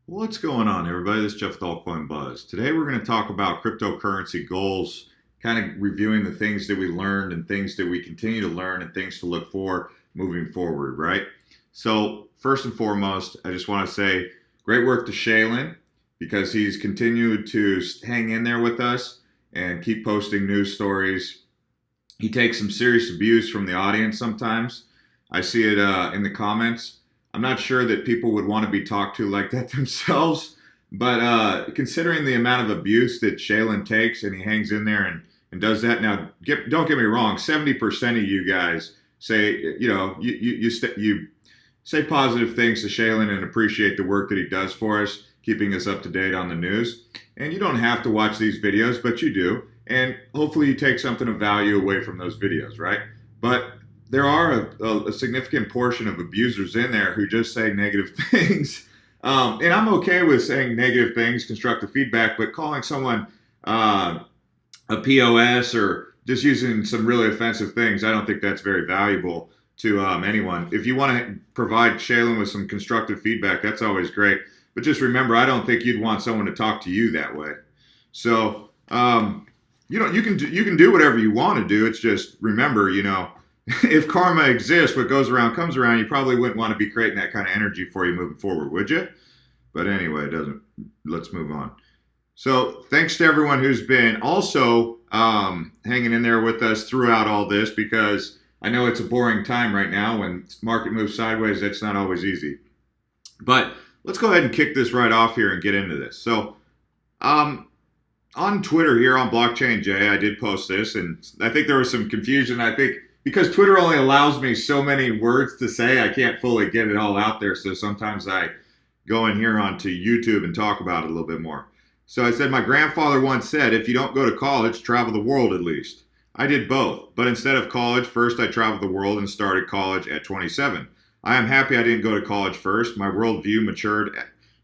What's going on, everybody? This is Jeff with Altcoin Buzz. Today we're going to talk about cryptocurrency goals, kind of reviewing the things that we learned and things that we continue to learn and things to look for moving forward, right? So first and foremost, I just want to say great work to Shaylin because he's continued to hang in there with us and keep posting news stories. He takes some serious abuse from the audience sometimes. I see it in the comments. I'm not sure that people would want to be talked to like that themselves, but considering the amount of abuse that Shaylin takes and he hangs in there and does that. Now, don't get me wrong, 70% of you guys say, you say positive things to Shaylin and appreciate the work that he does for us, keeping us up to date on the news. And you don't have to watch these videos, but you do. And hopefully you take something of value away from those videos, right? But there are a significant portion of abusers in there who just say negative things. And I'm okay with saying negative things, constructive feedback, but calling someone a POS or just using some really offensive things, I don't think that's very valuable to anyone. If you want to provide Shaylin with some constructive feedback, that's always great. But just remember, I don't think you'd want someone to talk to you that way. So, you can do whatever you want to do. It's just remember, if karma exists, what goes around comes around, you probably wouldn't want to be creating that kind of energy for you moving forward, would you? But anyway, it doesn't. Let's move on. So thanks to everyone who's been also hanging in there with us throughout all this, because I know it's a boring time right now. When market moves sideways, that's not always easy. But let's go ahead and kick this right off here and get into this. So on Twitter here on Blockchain J, I did post this, and I think there was some confusion. I think because Twitter only allows me so many words to say, I can't fully get it all out there. So sometimes I go in here onto YouTube and talk about it a little bit more. So I said, my grandfather once said, if you don't go to college, travel the world at least. I did both, but instead of college, first I traveled the world and started college at 27. I am happy I didn't go to college first. My worldview matured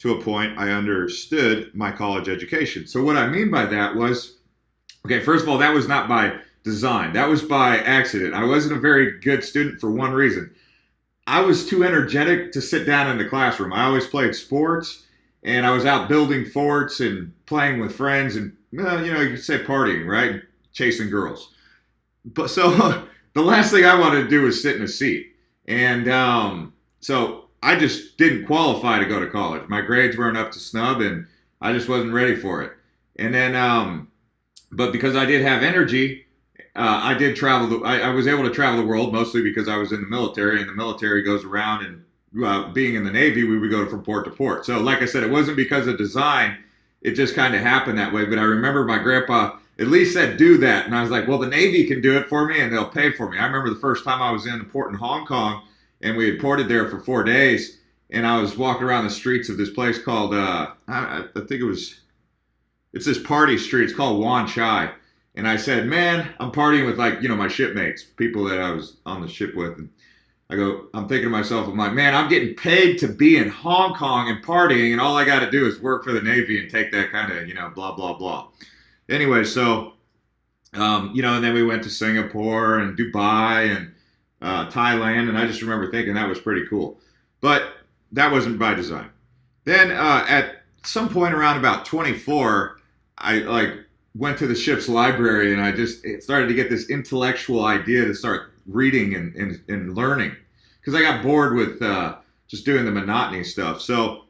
to a point I understood my college education. So what I mean by that was, okay, first of all, that was not by design. That was by accident. I wasn't a very good student for one reason. I was too energetic to sit down in the classroom. I always played sports, and I was out building forts and playing with friends and, you could say partying, right? Chasing girls. But so the last thing I wanted to do was sit in a seat. And so I just didn't qualify to go to college. My grades weren't up to snub, and I just wasn't ready for it. And then, but because I did have energy, I did travel. I was able to travel the world mostly because I was in the military, and the military goes around. And being in the Navy, we would go from port to port. So, like I said, it wasn't because of design. It just kind of happened that way. But I remember my grandpa at least said, "Do that," and I was like, "Well, the Navy can do it for me, and they'll pay for me." I remember the first time I was in a port in Hong Kong, and we had ported there for 4 days, and I was walking around the streets of this place called I think it's this party street. It's called Wan Chai. And I said, man, I'm partying with my shipmates, people that I was on the ship with. And I'm thinking to myself, I'm like, man, I'm getting paid to be in Hong Kong and partying, and all I got to do is work for the Navy and take that kind of, blah, blah, blah. Anyway, so, and then we went to Singapore and Dubai and Thailand, and I just remember thinking that was pretty cool. But that wasn't by design. Then at some point around about 24, I went to the ship's library, and it started to get this intellectual idea to start reading and learning, because I got bored with just doing the monotony stuff. So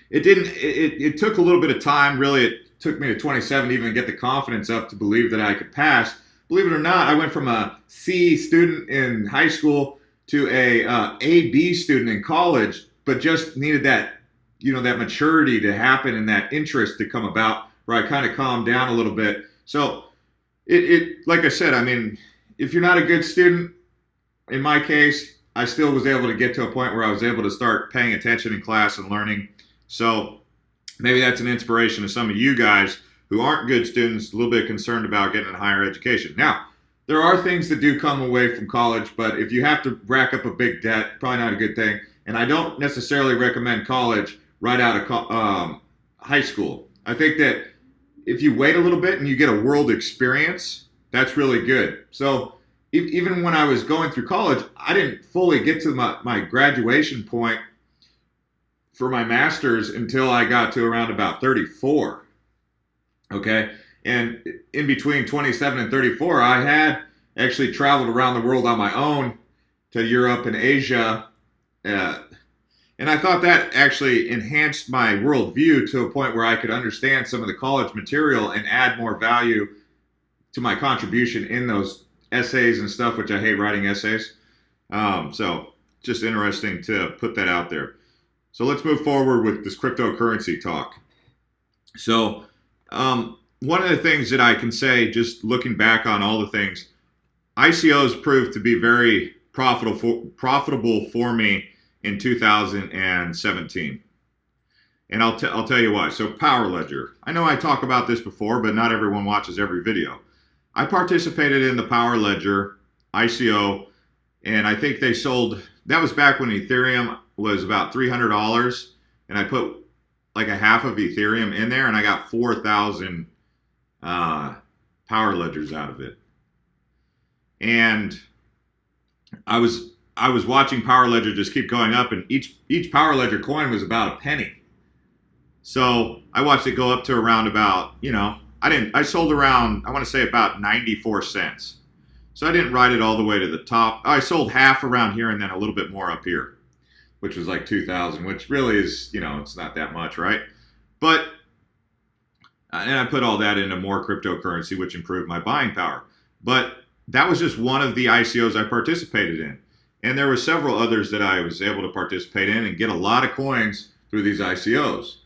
it took a little bit of time. Really, it took me to 27 to even get the confidence up to believe that I could pass. Believe it or not, I went from a C student in high school to a B student in college, but just needed that, that maturity to happen and that interest to come about, where I kind of calmed down a little bit. So like I said, I mean, if you're not a good student, in my case, I still was able to get to a point where I was able to start paying attention in class and learning. So maybe that's an inspiration to some of you guys who aren't good students, a little bit concerned about getting a higher education. Now, there are things that do come away from college, but if you have to rack up a big debt, probably not a good thing. And I don't necessarily recommend college right out of high school. I think that if you wait a little bit and you get a world experience, that's really good. So even when I was going through college, I didn't fully get to my graduation point for my master's until I got to around about 34. Okay. And in between 27 and 34, I had actually traveled around the world on my own to Europe and Asia. Uh, and I thought that actually enhanced my worldview to a point where I could understand some of the college material and add more value to my contribution in those essays and stuff, which I hate writing essays. So just interesting to put that out there. So let's move forward with this cryptocurrency talk. So one of the things that I can say, just looking back on all the things, ICOs proved to be very profitable for me in 2017. And I'll tell you why. So Power Ledger. I know I talk about this before, but not everyone watches every video. I participated in the Power Ledger ICO, and I think they sold, that was back when Ethereum was about $300, and I put like a half of Ethereum in there, and I got 4,000 Power Ledgers out of it. And I was watching Power Ledger just keep going up, and each Power Ledger coin was about a penny. So I watched it go up to around about, I sold around, I want to say about 94 cents. So I didn't ride it all the way to the top. I sold half around here and then a little bit more up here, which was like 2,000, which really is, it's not that much, right? But, and I put all that into more cryptocurrency, which improved my buying power. But that was just one of the ICOs I participated in. And there were several others that I was able to participate in and get a lot of coins through these ICOs.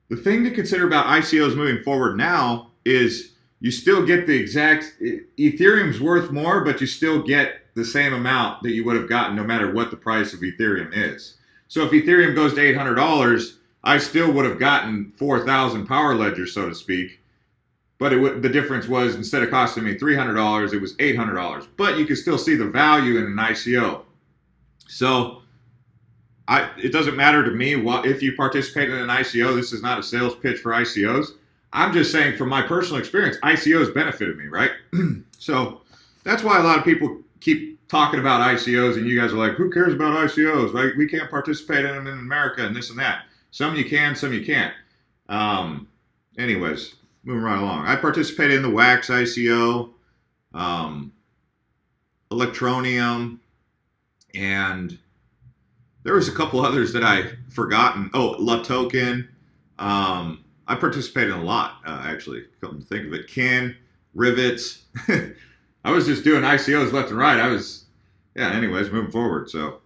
The thing to consider about ICOs moving forward now is you still get the exact, Ethereum's worth more, but you still get the same amount that you would have gotten no matter what the price of Ethereum is. So if Ethereum goes to $800, I still would have gotten 4,000 Power Ledgers, so to speak. But the difference was, instead of costing me $300, it was $800. But you can still see the value in an ICO. So it doesn't matter to me if you participate in an ICO. This is not a sales pitch for ICOs. I'm just saying, from my personal experience, ICOs benefited me, right? So that's why a lot of people keep talking about ICOs, and you guys are like, who cares about ICOs, right? We can't participate in them in America and this and that. Some you can, some you can't. Anyways, moving right along. I participated in the Wax ICO, Electronium, and there was a couple others that I've forgotten. Oh, La Token. I participated in a lot, actually, come to think of it. Kin, Rivets. I was just doing ICOs left and right. Anyways, moving forward. So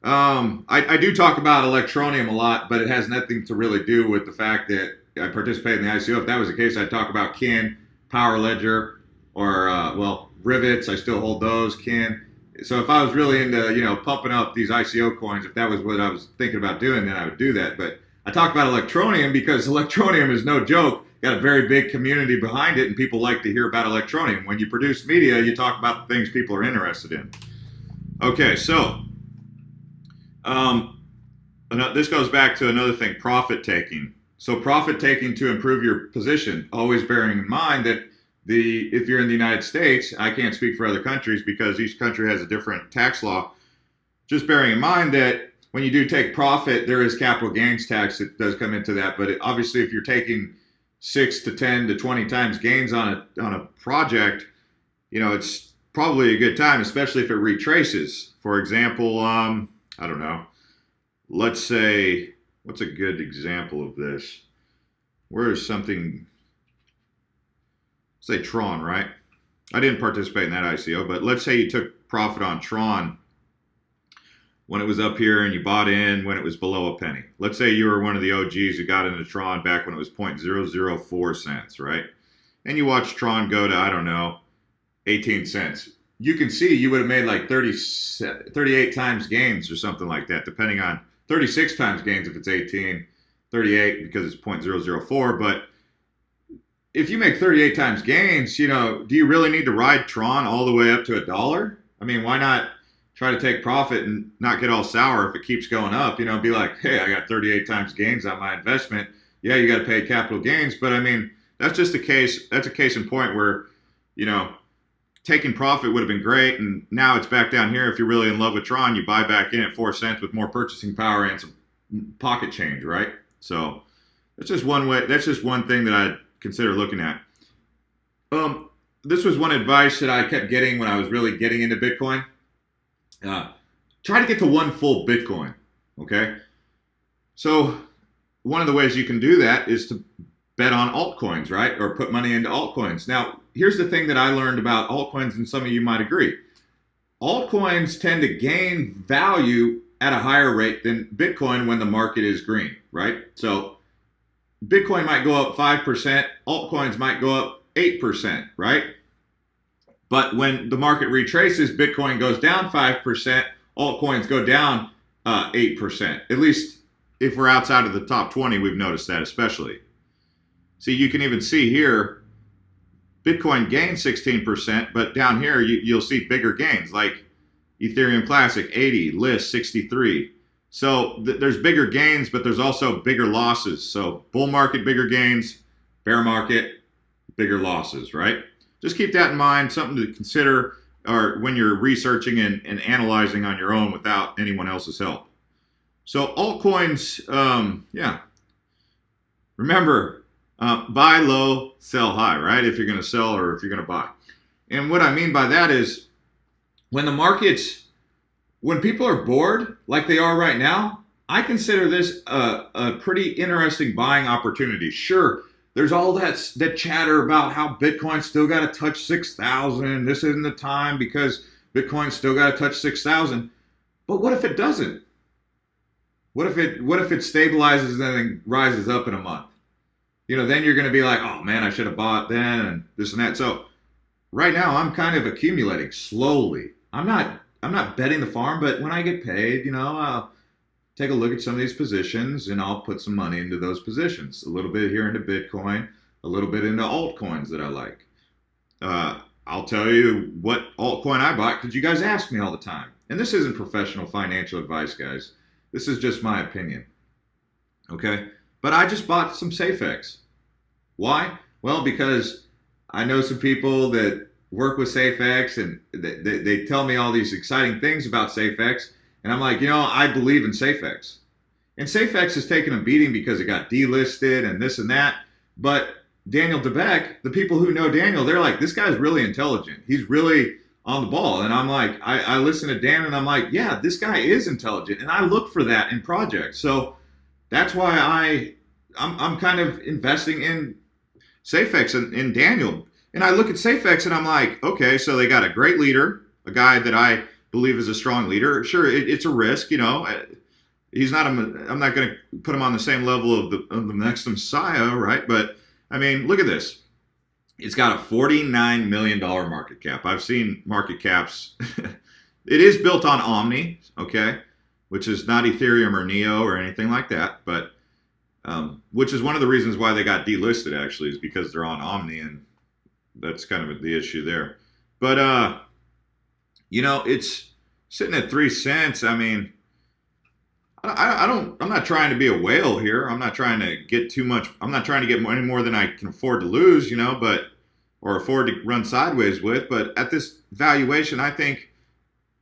I do talk about Electronium a lot, but it has nothing to really do with the fact that I participated in the ICO. If that was the case, I'd talk about Kin, Power Ledger, or, Rivets. I still hold those, Kin. So if I was really into, pumping up these ICO coins, if that was what I was thinking about doing, then I would do that. But I talk about Electronium because Electronium is no joke. Got a very big community behind it, and people like to hear about Electronium. When you produce media, you talk about the things people are interested in. Okay, so this goes back to another thing, profit taking. So profit taking to improve your position, always bearing in mind that if you're in the United States, I can't speak for other countries because each country has a different tax law. Just bearing in mind that when you do take profit, there is capital gains tax that does come into that. But obviously, if you're taking 6 to 10 to 20 times gains on a project, it's probably a good time, especially if it retraces. For example, I don't know. Let's say, what's a good example of this? Where is something? Say TRON, right? I didn't participate in that ICO, but let's say you took profit on TRON when it was up here and you bought in when it was below a penny. Let's say you were one of the OGs who got into TRON back when it was 0.004 cents, right? And you watched TRON go to, I don't know, 18 cents. You can see you would have made like 38 times gains or something like that, depending on 36 times gains if it's 18, 38 because it's 0.004. But if you make 38 times gains, do you really need to ride TRON all the way up to $1? I mean, why not try to take profit and not get all sour if it keeps going up? Be like, hey, I got 38 times gains on my investment. Yeah, you got to pay capital gains. But I mean, that's just a case. That's a case in point where, taking profit would have been great. And now it's back down here. If you're really in love with TRON, you buy back in at 4 cents with more purchasing power and some pocket change, right? So that's just one way. That's just one thing that I consider looking at. This was one advice that I kept getting when I was really getting into Bitcoin. Try to get to one full Bitcoin. Okay. So one of the ways you can do that is to bet on altcoins, right? Or put money into altcoins. Now, here's the thing that I learned about altcoins, and some of you might agree. Altcoins tend to gain value at a higher rate than Bitcoin when the market is green, right? So Bitcoin might go up 5%, altcoins might go up 8%, right? But when the market retraces, Bitcoin goes down 5%, altcoins go down 8%. At least if we're outside of the top 20, we've noticed that especially. See, you can even see here, Bitcoin gained 16%, but down here you'll see bigger gains like Ethereum Classic 80, List 63. So there's bigger gains, but there's also bigger losses. So bull market, bigger gains, bear market, bigger losses, right? Just keep that in mind, something to consider or when you're researching and analyzing on your own without anyone else's help. So altcoins, remember, buy low, sell high, right? If you're going to sell or if you're going to buy. And what I mean by that is when people are bored like they are right now, I consider this a pretty interesting buying opportunity. Sure, there's all that chatter about how Bitcoin still got to touch 6,000. This isn't the time because Bitcoin still got to touch 6,000. But what if it doesn't? What if it stabilizes and then rises up in a month? Then you're going to be like, oh man, I should have bought then and this and that. So right now I'm kind of accumulating slowly. I'm not betting the farm, but when I get paid, I'll take a look at some of these positions and I'll put some money into those positions. A little bit here into Bitcoin, a little bit into altcoins that I like. I'll tell you what altcoin I bought because you guys ask me all the time. And this isn't professional financial advice, guys. This is just my opinion. Okay? But I just bought some SafeX. Why? Well, because I know some people that work with SafeX and they tell me all these exciting things about SafeX. And I'm like, I believe in SafeX. And SafeX has taken a beating because it got delisted and this and that. But Daniel DeBeck, the people who know Daniel, they're like, this guy's really intelligent. He's really on the ball. And I'm like, I listen to Dan and I'm like, yeah, this guy is intelligent. And I look for that in projects. So that's why I'm kind of investing in SafeX and in Daniel. And I look at SafeX and I'm like, okay, so they got a great leader, a guy that I believe is a strong leader. Sure, it's a risk, He's not. I'm not going to put him on the same level of the next Messiah, right? But I mean, look at this. It's got a $49 million market cap. I've seen market caps. It is built on Omni, okay, which is not Ethereum or Neo or anything like that, but which is one of the reasons why they got delisted. Actually, is because they're on Omni and that's kind of the issue there. But, it's sitting at 3 cents. I mean, I'm not trying to be a whale here. I'm not trying to get too much. I'm not trying to get any more than I can afford to lose, or afford to run sideways with. But at this valuation, I think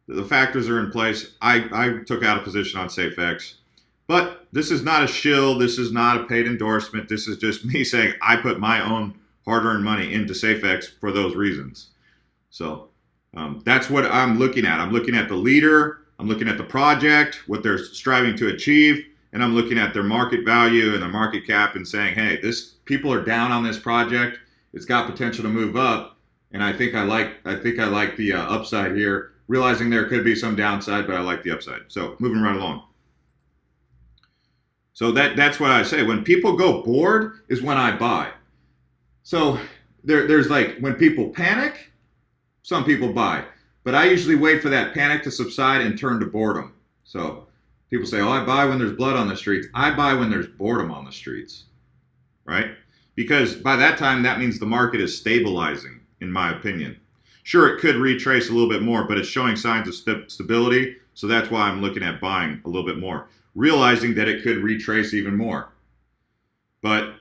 the factors are in place. I took out a position on SafeX. But this is not a shill. This is not a paid endorsement. This is just me saying I put my own hard-earned money into SafeX for those reasons. So that's what I'm looking at. I'm looking at the leader. I'm looking at the project, what they're striving to achieve, and I'm looking at their market value and their market cap and saying, hey, people are down on this project. It's got potential to move up, and I think I like the upside here. Realizing there could be some downside, but I like the upside. So moving right along. So that's what I say. When people go bored is when I buy. So there's like when people panic, some people buy. But I usually wait for that panic to subside and turn to boredom. So people say, oh, I buy when there's blood on the streets. I buy when there's boredom on the streets, right? Because by that time, that means the market is stabilizing, in my opinion. Sure, it could retrace a little bit more, but it's showing signs of stability. So that's why I'm looking at buying a little bit more, realizing that it could retrace even more. But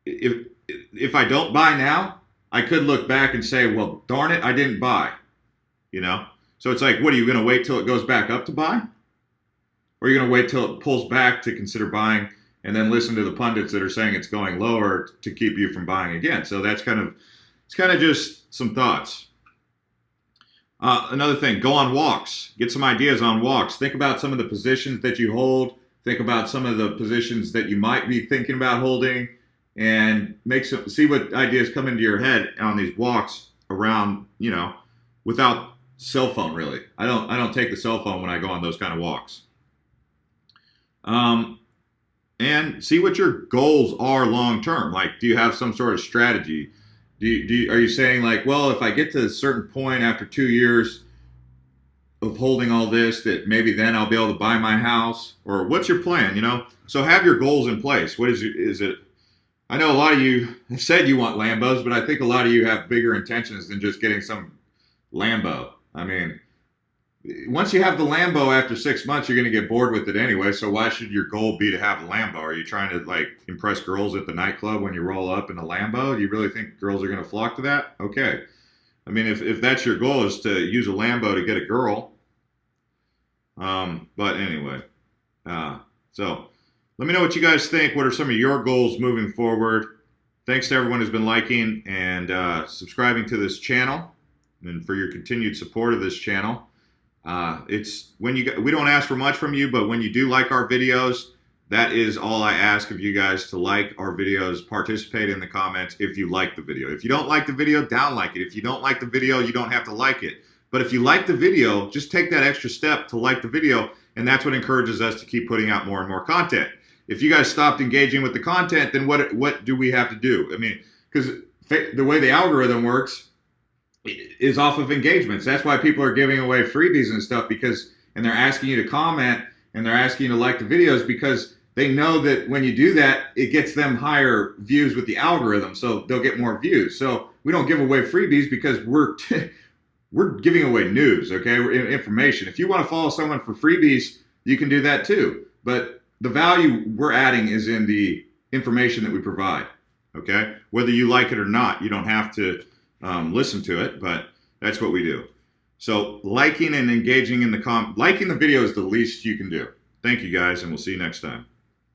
if I don't buy now, I could look back and say, well, darn it, I didn't buy. So it's like, what, are you going to wait till it goes back up to buy? Or are you going to wait till it pulls back to consider buying and then listen to the pundits that are saying it's going lower to keep you from buying again? So it's kind of just some thoughts. Another thing, go on walks. Get some ideas on walks. Think about some of the positions that you hold. Think about some of the positions that you might be thinking about holding, and see what ideas come into your head on these walks around, without cell phone. Really, I don't take the cell phone when I go on those kind of walks. And see what your goals are long term. Like, do you have some sort of strategy? Are you saying like, well, if I get to a certain point after 2 years of holding all this, that maybe then I'll be able to buy my house? Or what's your plan? So have your goals in place. What is it? I know a lot of you have said you want Lambos, but I think a lot of you have bigger intentions than just getting some Lambo. I mean, once you have the Lambo after 6 months, you're going to get bored with it anyway. So why should your goal be to have a Lambo? Are you trying to like impress girls at the nightclub when you roll up in a Lambo? Do you really think girls are going to flock to that? Okay. I mean, if that's your goal, is to use a Lambo to get a girl. But anyway, so let me know what you guys think. What are some of your goals moving forward? Thanks to everyone who's been liking and subscribing to this channel, and for your continued support of this channel. We don't ask for much from you, but when you do like our videos, that is all I ask of you guys, to like our videos, participate in the comments if you like the video. If you don't like the video, downlike it. If you don't like the video, you don't have to like it. But if you like the video, just take that extra step to like the video, and that's what encourages us to keep putting out more and more content. If you guys stopped engaging with the content, then what do we have to do? I mean, because the way the algorithm works is off of engagements. That's why people are giving away freebies and stuff, and they're asking you to comment and they're asking you to like the videos, because they know that when you do that, it gets them higher views with the algorithm, so they'll get more views. So we don't give away freebies because we're giving away news, okay? Information. If you want to follow someone for freebies, you can do that too. But the value we're adding is in the information that we provide, okay? Whether you like it or not, you don't have to listen to it, but that's what we do. So liking and engaging in liking the video is the least you can do. Thank you guys, and we'll see you next time.